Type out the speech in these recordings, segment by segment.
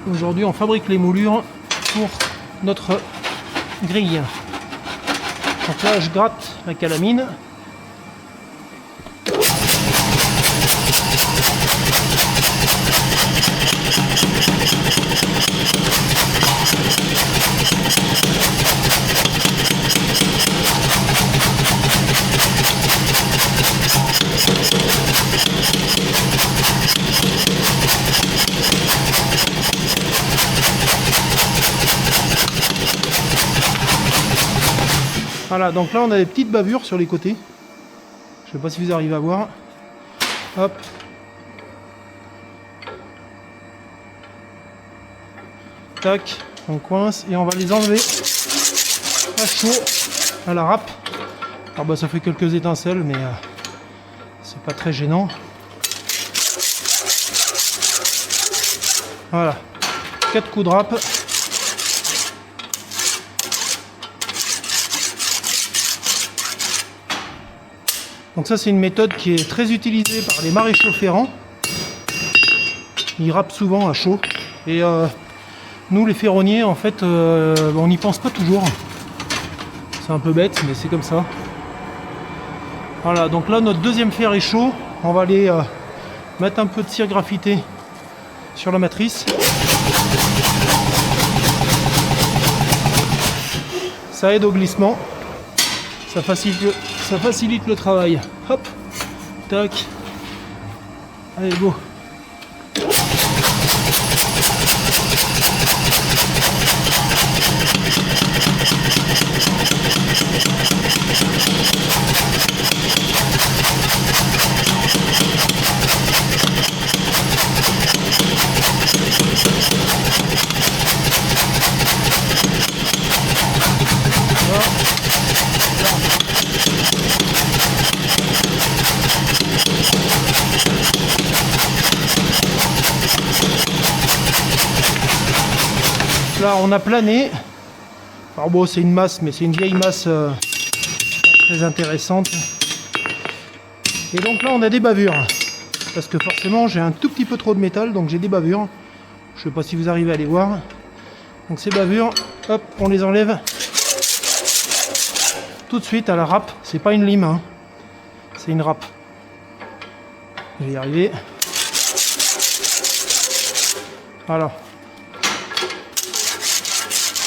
Aujourd'hui on fabrique les moulures pour notre grille. Donc là je gratte la calamine. Voilà, donc là on a des petites bavures sur les côtés. Je sais pas si vous arrivez à voir. Hop. Tac, on coince et on va les enlever à chaud à la râpe. Alors bah ça fait quelques étincelles mais c'est pas très gênant. Voilà, 4 coups de râpe. Donc ça c'est une méthode qui est très utilisée par les maréchaux ferrants. Ils râpent souvent à chaud. Et nous les ferronniers en fait on n'y pense pas toujours. C'est un peu bête mais c'est comme ça. Voilà, donc là notre deuxième fer est chaud. On va aller mettre un peu de cire graphitée sur la matrice. Ça aide au glissement. Ça facilite le travail. Hop, tac. Allez, go. Là on a plané. Alors bon c'est une masse mais c'est une vieille masse pas très intéressante. Et donc là on a des bavures. Parce que forcément j'ai un tout petit peu trop de métal donc j'ai des bavures. Je sais pas si vous arrivez à les voir. Donc ces bavures, hop, on les enlève tout de suite à la râpe. C'est pas une lime, hein. C'est une râpe. Je vais y arriver. Voilà.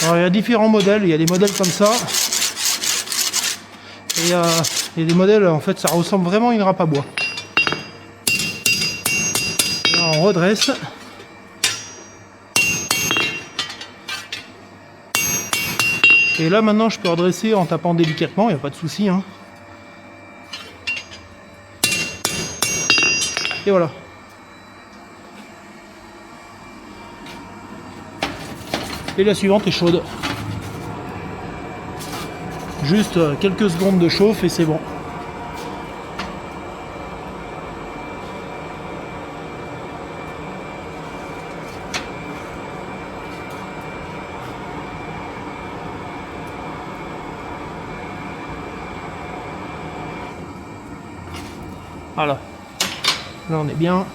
Alors il y a différents modèles, il y a des modèles comme ça. Et il y a des modèles, en fait ça ressemble vraiment à une râpe à bois. Là on redresse. Et là maintenant je peux redresser en tapant délicatement, il n'y a pas de souci, hein. Et voilà. Et la suivante est chaude. Juste quelques secondes de chauffe et c'est bon. Voilà. Là on est bien.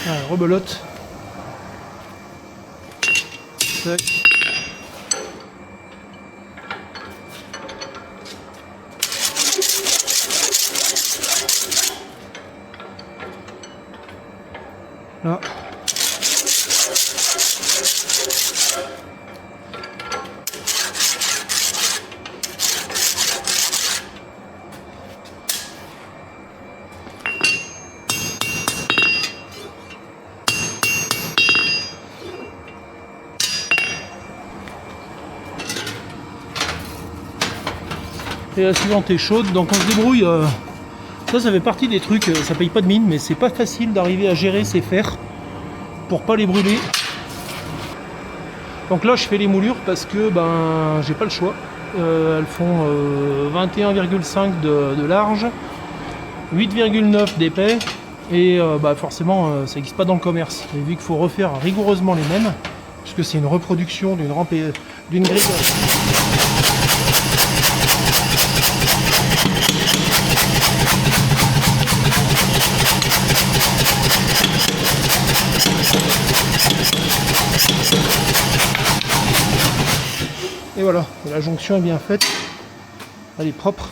Allez, rebelote. Tac. Là. Et la suivante est chaude, donc on se débrouille Ça fait partie des trucs, ça paye pas de mine, mais c'est pas facile d'arriver à gérer ces fers pour pas les brûler. Donc là je fais les moulures parce que ben j'ai pas le choix. Elles font 21,5 de large, 8,9 d'épais, et bah forcément ça n'existe pas dans le commerce. Et vu qu'il faut refaire rigoureusement les mêmes, puisque c'est une reproduction d'une rampe et d'une grille. Et voilà, et la jonction est bien faite, elle est propre.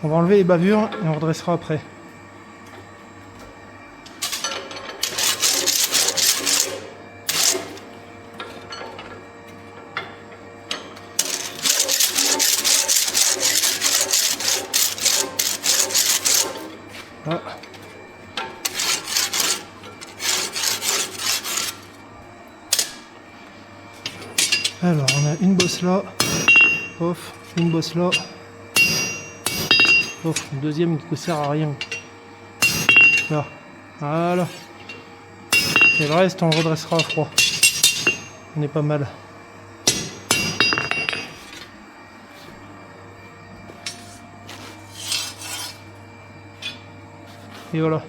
On va enlever les bavures et on redressera après. Voilà. Alors on a une bosse là, off, une bosse là, off, une deuxième qui ne sert à rien. Là, voilà. Et le reste on le redressera à froid. On est pas mal. Et voilà.